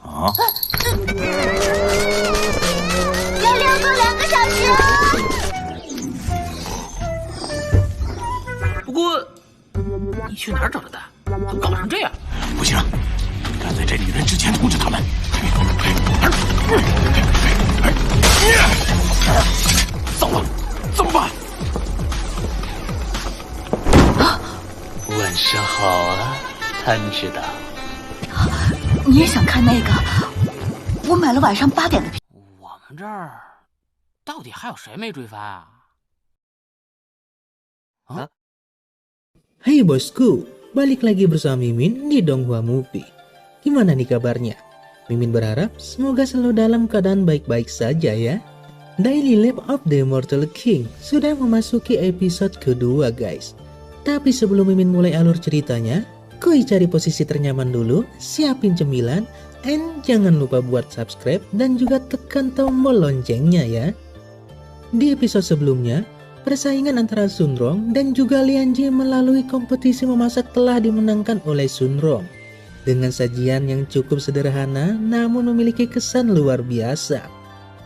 啊！要练够2个小时哦。不过，你去哪儿找的蛋？怎么搞成这样？不行，赶在这女人之前通知他们。糟了，怎么办？晚上好啊，贪吃的。你也想看那个？我买了晚上8点的票。我们这儿到底还有谁没追番啊？啊？ Hai bosku, balik lagi bersama Mimin di Donghua Movie. Gimana nih kabarnya? Mimin berharap semoga selalu dalam keadaan baik-baik saja ya. Daily Life of the Immortal King sudah memasuki episode kedua guys. Tapi sebelum Mimin mulai alur ceritanya, Koi cari posisi ternyaman dulu, siapin cemilan, and jangan lupa buat subscribe dan juga tekan tombol loncengnya ya. Di episode sebelumnya, persaingan antara Sunrong dan juga Lian Jie melalui kompetisi memasak telah dimenangkan oleh Sunrong. Dengan sajian yang cukup sederhana namun memiliki kesan luar biasa.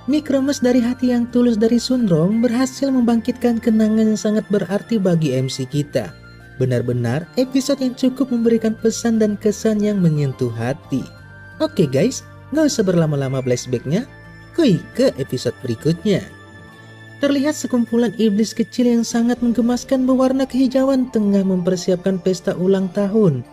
Mie kremes dari hati yang tulus dari Sunrong berhasil membangkitkan kenangan yang sangat berarti bagi MC kita. Benar-benar episode yang cukup memberikan pesan dan kesan yang menyentuh hati. Oke guys, gak usah berlama-lama flashbacknya, Koi ke episode berikutnya. Terlihat sekumpulan iblis kecil yang sangat menggemaskan berwarna kehijauan tengah mempersiapkan pesta ulang tahun.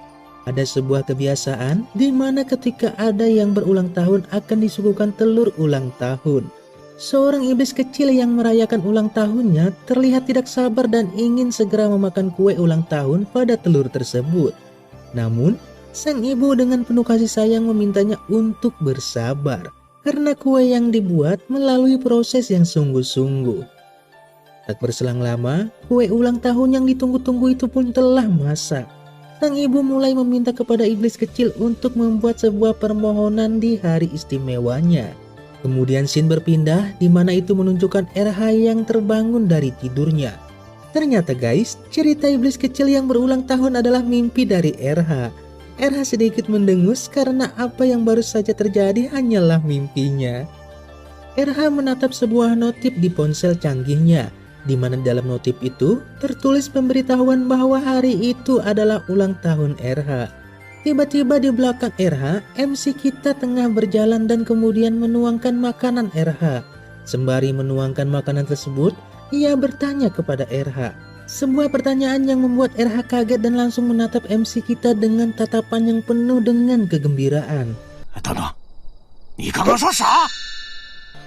Ada sebuah kebiasaan di mana ketika ada yang berulang tahun akan disuguhkan telur ulang tahun. Seorang iblis kecil yang merayakan ulang tahunnya terlihat tidak sabar dan ingin segera memakan kue ulang tahun pada telur tersebut. Namun, sang ibu dengan penuh kasih sayang memintanya untuk bersabar. Karena kue yang dibuat melalui proses yang sungguh-sungguh. Tak berselang lama, kue ulang tahun yang ditunggu-tunggu itu pun telah masak. Sang ibu mulai meminta kepada iblis kecil untuk membuat sebuah permohonan di hari istimewanya. Kemudian scene berpindah di mana itu menunjukkan RH yang terbangun dari tidurnya. Ternyata guys, cerita iblis kecil yang berulang tahun adalah mimpi dari RH. RH sedikit mendengus karena apa yang baru saja terjadi hanyalah mimpinya. RH menatap sebuah notif di ponsel canggihnya, di mana dalam notif itu tertulis pemberitahuan bahwa hari itu adalah ulang tahun RH. Tiba-tiba di belakang RH, MC kita tengah berjalan dan kemudian menuangkan makanan RH. Sembari menuangkan makanan tersebut, ia bertanya kepada RH. Sebuah pertanyaan yang membuat RH kaget dan langsung menatap MC kita dengan tatapan yang penuh dengan kegembiraan.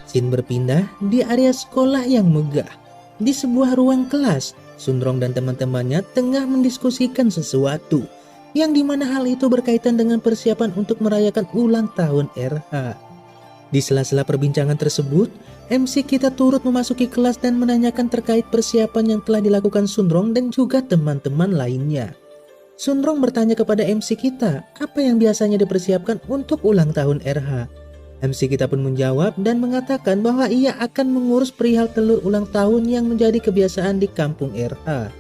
Scene berpindah di area sekolah yang megah. Di sebuah ruang kelas, Sunrong dan teman-temannya tengah mendiskusikan sesuatu, yang dimana hal itu berkaitan dengan persiapan untuk merayakan ulang tahun RH. Di sela-sela perbincangan tersebut, MC kita turut memasuki kelas dan menanyakan terkait persiapan yang telah dilakukan Sunrong dan juga teman-teman lainnya. Sunrong bertanya kepada MC kita apa yang biasanya dipersiapkan untuk ulang tahun RH. MC kita pun menjawab dan mengatakan bahwa ia akan mengurus perihal telur ulang tahun yang menjadi kebiasaan di kampung RH.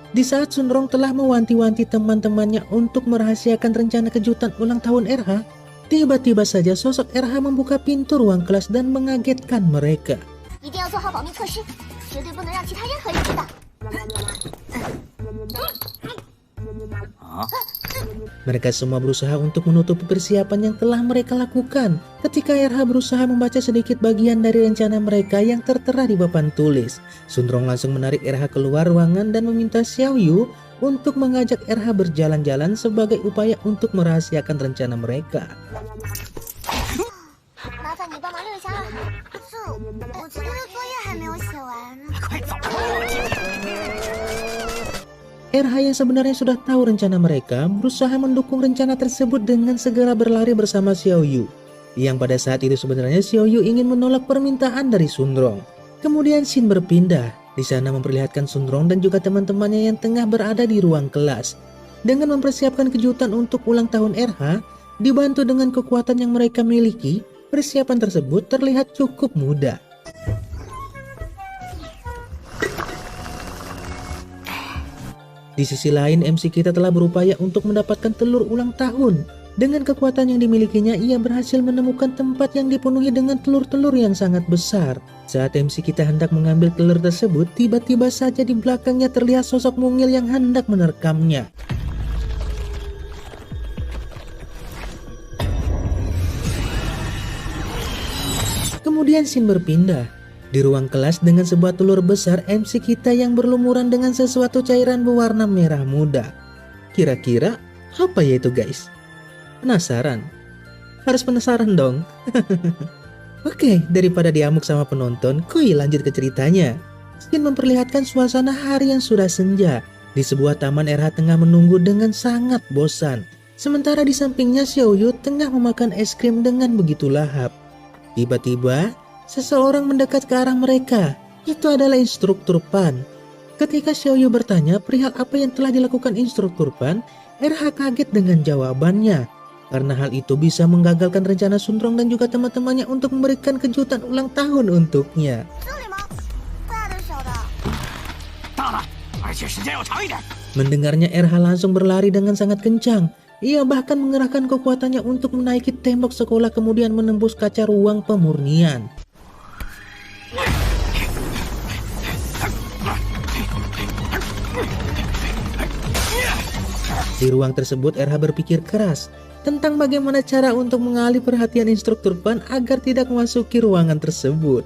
Di saat Sunrong telah mewanti-wanti teman-temannya untuk merahasiakan rencana kejutan ulang tahun RH, tiba-tiba saja sosok RH membuka pintu ruang kelas dan mengagetkan mereka. Mereka semua berusaha untuk menutupi persiapan yang telah mereka lakukan. Ketika RH berusaha membaca sedikit bagian dari rencana mereka yang tertera di papan tulis, Sunrong langsung menarik RH keluar ruangan dan meminta Xiao Yu untuk mengajak RH berjalan-jalan sebagai upaya untuk merahasiakan rencana mereka. RH yang sebenarnya sudah tahu rencana mereka berusaha mendukung rencana tersebut dengan segera berlari bersama Xiao Yu. Yang pada saat itu sebenarnya Xiao Yu ingin menolak permintaan dari Sunrong. Kemudian scene berpindah. Di sana memperlihatkan Sunrong dan juga teman-temannya yang tengah berada di ruang kelas. Dengan mempersiapkan kejutan untuk ulang tahun RH, dibantu dengan kekuatan yang mereka miliki, persiapan tersebut terlihat cukup mudah. Di sisi lain, MC kita telah berupaya untuk mendapatkan telur ulang tahun. Dengan kekuatan yang dimilikinya, ia berhasil menemukan tempat yang dipenuhi dengan telur-telur yang sangat besar. Saat MC kita hendak mengambil telur tersebut, tiba-tiba saja di belakangnya terlihat sosok mungil yang hendak menerkamnya. Kemudian scene berpindah. Di ruang kelas dengan sebuah telur besar, MC kita yang berlumuran dengan sesuatu cairan berwarna merah muda. Kira-kira apa ya itu guys? Penasaran? Harus penasaran dong. Oke, daripada diamuk sama penonton, kuy lanjut ke ceritanya. Scene memperlihatkan suasana hari yang sudah senja. Di sebuah taman, RH tengah menunggu dengan sangat bosan. Sementara di sampingnya Xiaoyu tengah memakan es krim dengan begitu lahap. Tiba-tiba, seseorang mendekat ke arah mereka. Itu adalah instruktur Pan. Ketika Xiaoyu bertanya perihal apa yang telah dilakukan instruktur Pan, RH kaget dengan jawabannya. Karena hal itu bisa menggagalkan rencana Sunrong dan juga teman-temannya untuk memberikan kejutan ulang tahun untuknya. Mendengarnya, RH langsung berlari dengan sangat kencang. Ia bahkan mengerahkan kekuatannya untuk menaiki tembok sekolah kemudian menembus kaca ruang pemurnian. Di ruang tersebut, RH berpikir keras tentang bagaimana cara untuk mengalih perhatian instruktur Pan agar tidak memasuki ruangan tersebut.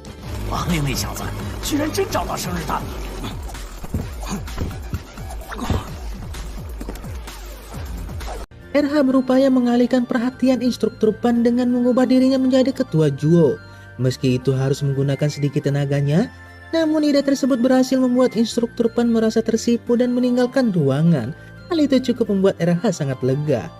RH berupaya mengalihkan perhatian instruktur Pan dengan mengubah dirinya menjadi ketua Juo. Meski itu harus menggunakan sedikit tenaganya, namun ide tersebut berhasil membuat instruktur Pan merasa tersipu dan meninggalkan ruangan. Hal itu cukup membuat RH sangat lega.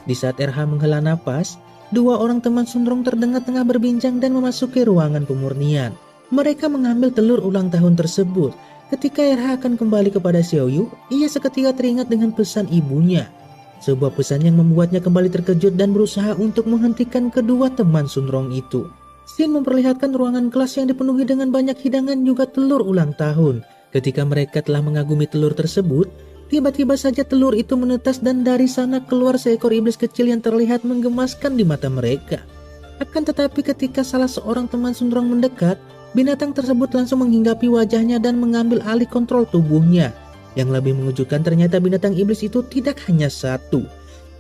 Di saat RH menghela napas, dua orang teman Sunrong terdengar tengah berbincang dan memasuki ruangan pemurnian. Mereka mengambil telur ulang tahun tersebut. Ketika RH akan kembali kepada Xiaoyu, ia seketika teringat dengan pesan ibunya. Sebuah pesan yang membuatnya kembali terkejut dan berusaha untuk menghentikan kedua teman Sunrong itu. Scene memperlihatkan ruangan kelas yang dipenuhi dengan banyak hidangan juga telur ulang tahun. Ketika mereka telah mengagumi telur tersebut, tiba-tiba saja telur itu menetas dan dari sana keluar seekor iblis kecil yang terlihat menggemaskan di mata mereka. Akan tetapi ketika salah seorang teman Sunrong mendekat, binatang tersebut langsung menghinggapi wajahnya dan mengambil alih kontrol tubuhnya. Yang lebih mengejutkan ternyata binatang iblis itu tidak hanya satu.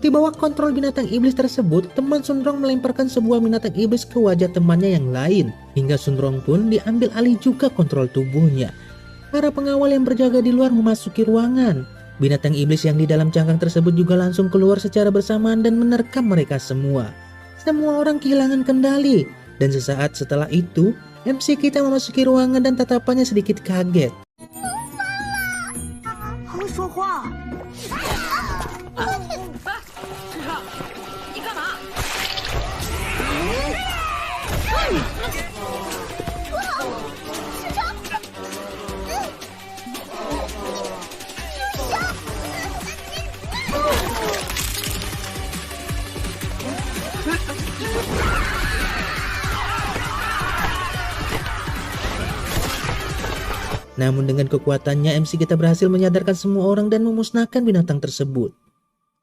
Di bawah kontrol binatang iblis tersebut, teman Sunrong melemparkan sebuah binatang iblis ke wajah temannya yang lain. Hingga Sunrong pun diambil alih juga kontrol tubuhnya. Para pengawal yang berjaga di luar memasuki ruangan. Binatang iblis yang di dalam cangkang tersebut juga langsung keluar secara bersamaan dan menerkam mereka semua. Semua orang kehilangan kendali. Dan sesaat setelah itu, MC kita memasuki ruangan dan tatapannya sedikit kaget. Namun dengan kekuatannya, MC kita berhasil menyadarkan semua orang dan memusnahkan binatang tersebut.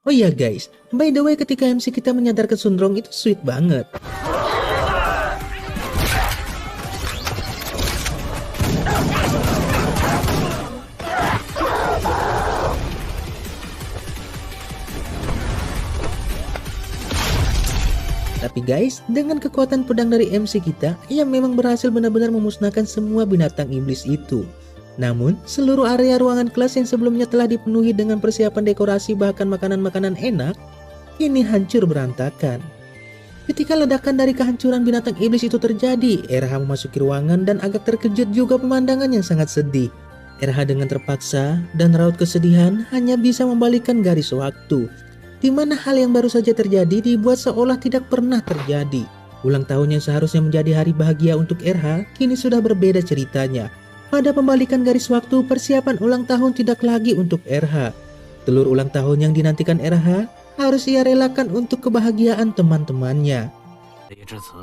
Oh iya guys, by the way ketika MC kita menyadarkan Sunrong itu sweet banget. Tapi guys, dengan kekuatan pedang dari MC kita, ia memang berhasil benar-benar memusnahkan semua binatang iblis itu. Namun, seluruh area ruangan kelas yang sebelumnya telah dipenuhi dengan persiapan dekorasi bahkan makanan-makanan enak, kini hancur berantakan. Ketika ledakan dari kehancuran binatang iblis itu terjadi, RH memasuki ruangan dan agak terkejut juga pemandangan yang sangat sedih. RH dengan terpaksa dan raut kesedihan hanya bisa membalikkan garis waktu, di mana hal yang baru saja terjadi dibuat seolah tidak pernah terjadi. Ulang tahun yang seharusnya menjadi hari bahagia untuk RH, kini sudah berbeda ceritanya. Pada pembalikan garis waktu, persiapan ulang tahun tidak lagi untuk RH. Telur ulang tahun yang dinantikan RH harus ia relakan untuk kebahagiaan teman-temannya. 这一至此，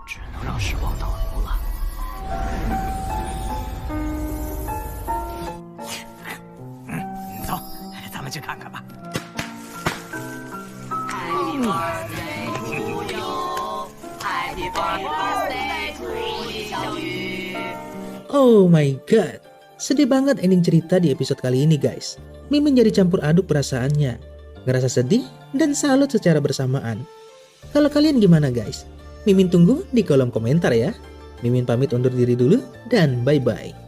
只能让时光倒流了。走，咱们去看看吧。 Oh my god, sedih banget ending cerita di episode kali ini guys. Mimin jadi campur aduk perasaannya, ngerasa sedih dan salut secara bersamaan. Kalau kalian gimana guys? Mimin tunggu di kolom komentar ya. Mimin pamit undur diri dulu dan bye-bye.